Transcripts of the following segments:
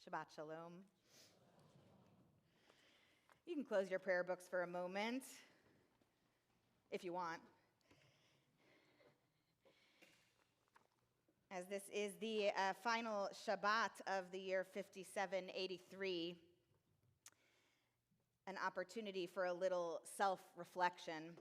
Shabbat shalom. You can close your prayer books for a moment, if you want. As this is the final Shabbat of the year 5783, an opportunity for a little self-reflection.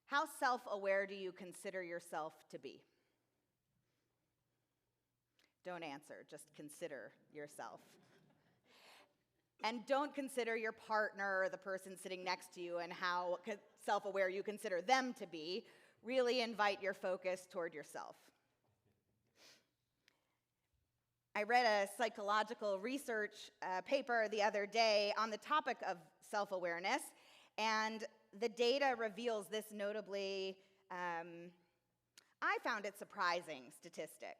How self-aware do you consider yourself to be? Don't answer, just consider yourself. And don't consider your partner or the person sitting next to you and how self-aware you consider them to be. Really invite your focus toward yourself. I read a psychological research paper the other day on the topic of self-awareness, and the data reveals this notably, I found it surprising statistic.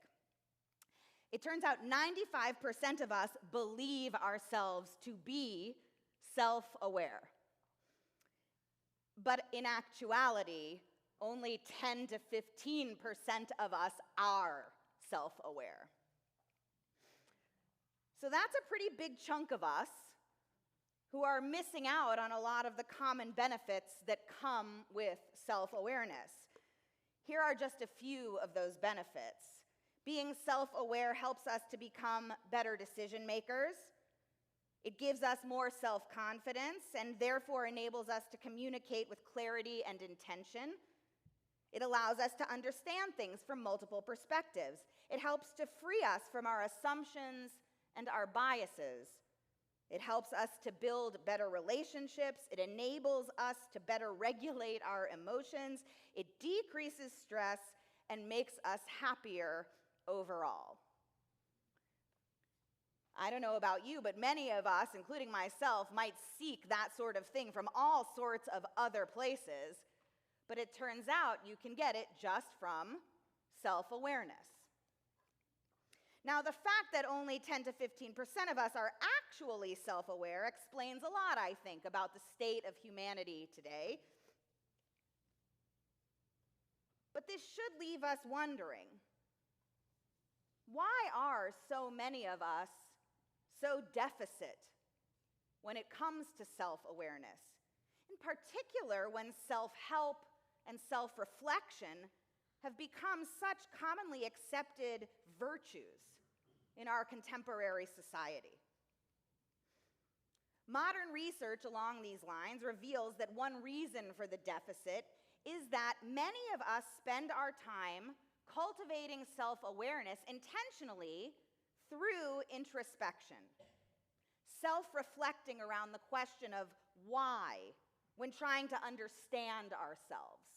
It turns out 95% of us believe ourselves to be self-aware. But in actuality, only 10 to 15% of us are self-aware. So that's a pretty big chunk of us who are missing out on a lot of the common benefits that come with self-awareness. Here are just a few of those benefits. Being self-aware helps us to become better decision makers. It gives us more self-confidence and therefore enables us to communicate with clarity and intention. It allows us to understand things from multiple perspectives. It helps to free us from our assumptions and our biases. It helps us to build better relationships. It enables us to better regulate our emotions. It decreases stress and makes us happier overall. I don't know about you, but many of us, including myself, might seek that sort of thing from all sorts of other places, but it turns out you can get it just from self-awareness. Now, the fact that only 10 to 15% of us are actually self-aware explains a lot, I think, about the state of humanity today. But this should leave us wondering, why are so many of us so deficit when it comes to self-awareness? In particular, when self-help and self-reflection have become such commonly accepted virtues in our contemporary society. Modern research along these lines reveals that one reason for the deficit is that many of us spend our time cultivating self-awareness intentionally through introspection, self-reflecting around the question of why when trying to understand ourselves.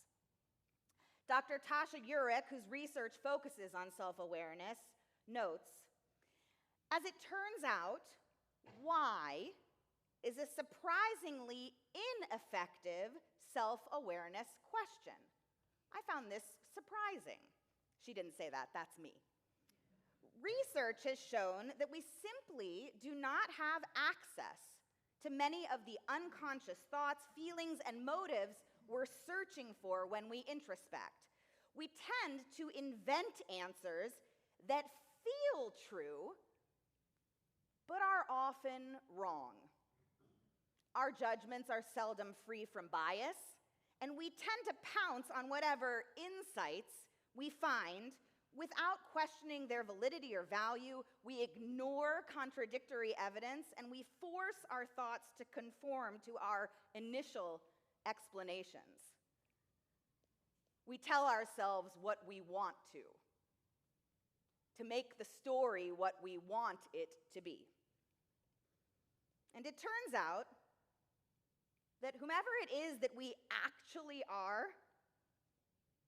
Dr. Tasha Eurich, whose research focuses on self-awareness, notes, as it turns out, why is a surprisingly ineffective self-awareness question. I found this surprising. She didn't say that, that's me. Research has shown that we simply do not have access to many of the unconscious thoughts, feelings, and motives we're searching for when we introspect. We tend to invent answers that feel true, but are often wrong. Our judgments are seldom free from bias, and we tend to pounce on whatever insights we find without questioning their validity or value. We ignore contradictory evidence, and we force our thoughts to conform to our initial explanations. We tell ourselves what we want to make the story what we want it to be. And it turns out that whomever it is that we actually are,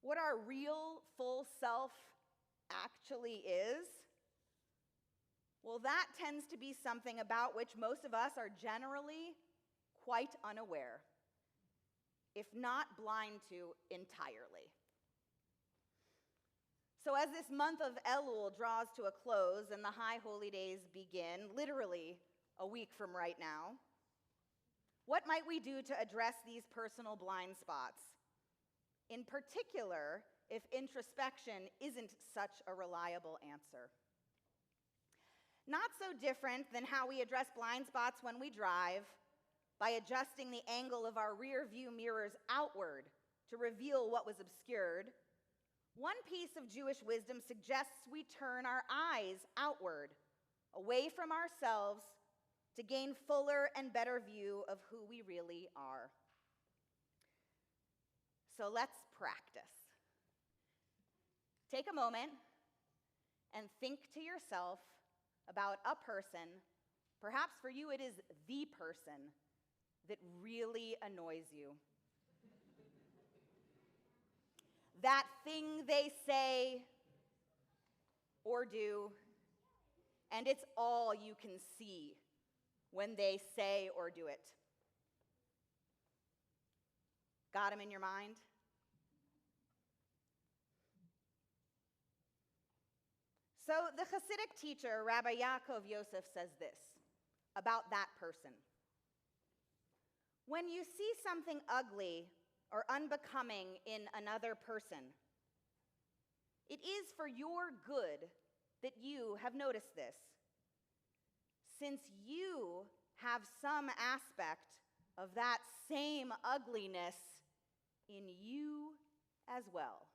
what our real full self actually is, well, that tends to be something about which most of us are generally quite unaware, if not blind to entirely. So as this month of Elul draws to a close and the high holy days begin, literally a week from right now, what might we do to address these personal blind spots? In particular, if introspection isn't such a reliable answer. Not so different than how we address blind spots when we drive by adjusting the angle of our rear view mirrors outward to reveal what was obscured. One piece of Jewish wisdom suggests we turn our eyes outward, away from ourselves, to gain fuller and better view of who we really are. So let's practice. Take a moment and think to yourself about a person, perhaps for you it is the person, that really annoys you. That thing they say or do, and it's all you can see when they say or do it. Got him in your mind? So the Hasidic teacher, Rabbi Yosef, says this about that person. When you see something ugly or unbecoming in another person, it is for your good that you have noticed this, since you have some aspect of that same ugliness in you as well.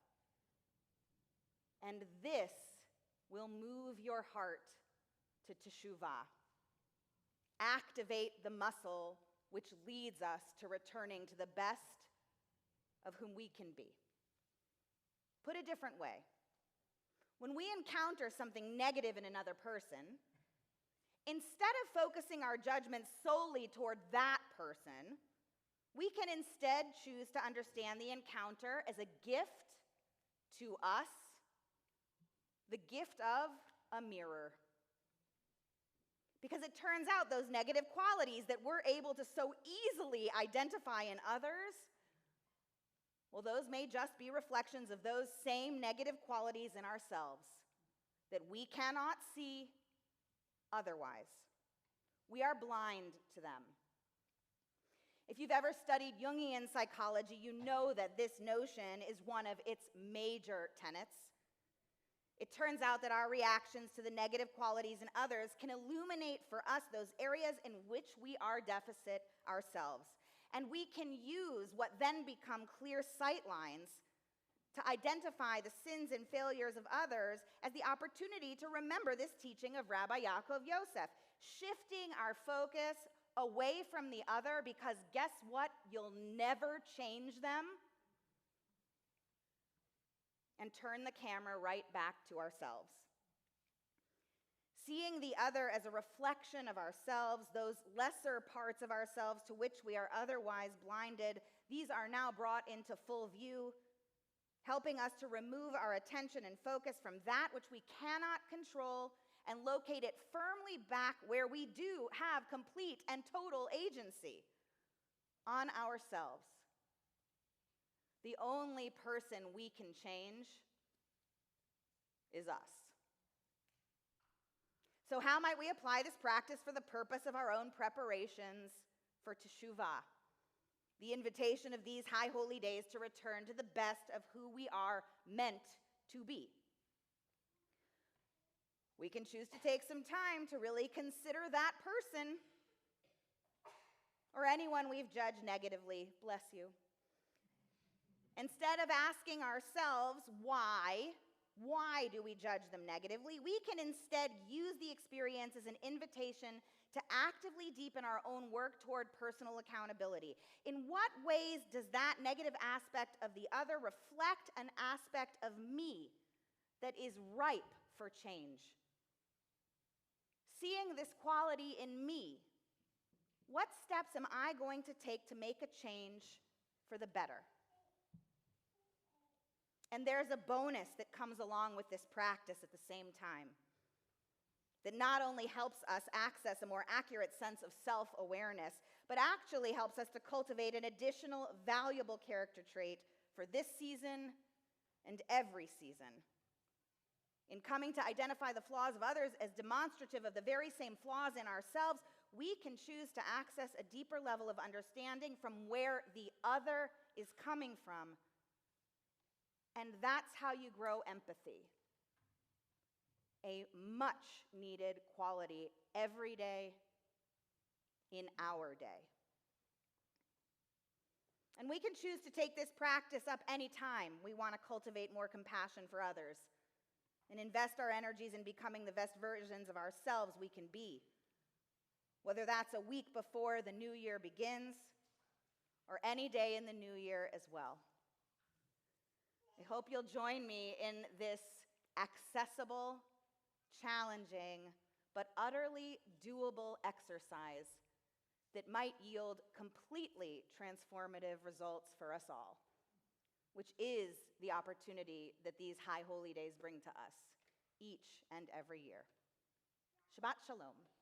And this will move your heart to teshuvah. Activate the muscle which leads us to returning to the best of whom we can be. Put a different way. When we encounter something negative in another person, instead of focusing our judgment solely toward that person, we can instead choose to understand the encounter as a gift to us, the gift of a mirror. Because it turns out those negative qualities that we're able to so easily identify in others, well, those may just be reflections of those same negative qualities in ourselves that we cannot see otherwise. We are blind to them. If you've ever studied Jungian psychology, you know that this notion is one of its major tenets. It turns out that our reactions to the negative qualities in others can illuminate for us those areas in which we are deficit ourselves. And we can use what then become clear sight lines to identify the sins and failures of others as the opportunity to remember this teaching of Rabbi Yosef, shifting our focus away from the other, because guess what? You'll never change them. And turn the camera right back to ourselves. Seeing the other as a reflection of ourselves, those lesser parts of ourselves to which we are otherwise blinded, these are now brought into full view, helping us to remove our attention and focus from that which we cannot control and locate it firmly back where we do have complete and total agency, on ourselves. The only person we can change is us. So how might we apply this practice for the purpose of our own preparations for teshuvah, the invitation of these high holy days to return to the best of who we are meant to be? We can choose to take some time to really consider that person or anyone we've judged negatively. Bless you. Instead of asking ourselves why do we judge them negatively, we can instead use the experience as an invitation to actively deepen our own work toward personal accountability. In what ways does that negative aspect of the other reflect an aspect of me that is ripe for change? Seeing this quality in me, what steps am I going to take to make a change for the better? And there's a bonus that comes along with this practice at the same time, that not only helps us access a more accurate sense of self-awareness, but actually helps us to cultivate an additional valuable character trait for this season and every season. In coming to identify the flaws of others as demonstrative of the very same flaws in ourselves, we can choose to access a deeper level of understanding from where the other is coming from. And that's how you grow empathy. a much needed quality every day in our day. And we can choose to take this practice up anytime we want to cultivate more compassion for others and invest our energies in becoming the best versions of ourselves we can be, whether that's a week before the new year begins or any day in the new year as well. I hope you'll join me in this accessible, challenging, but utterly doable exercise that might yield completely transformative results for us all, which is the opportunity that these high holy days bring to us each and every year. Shabbat Shalom.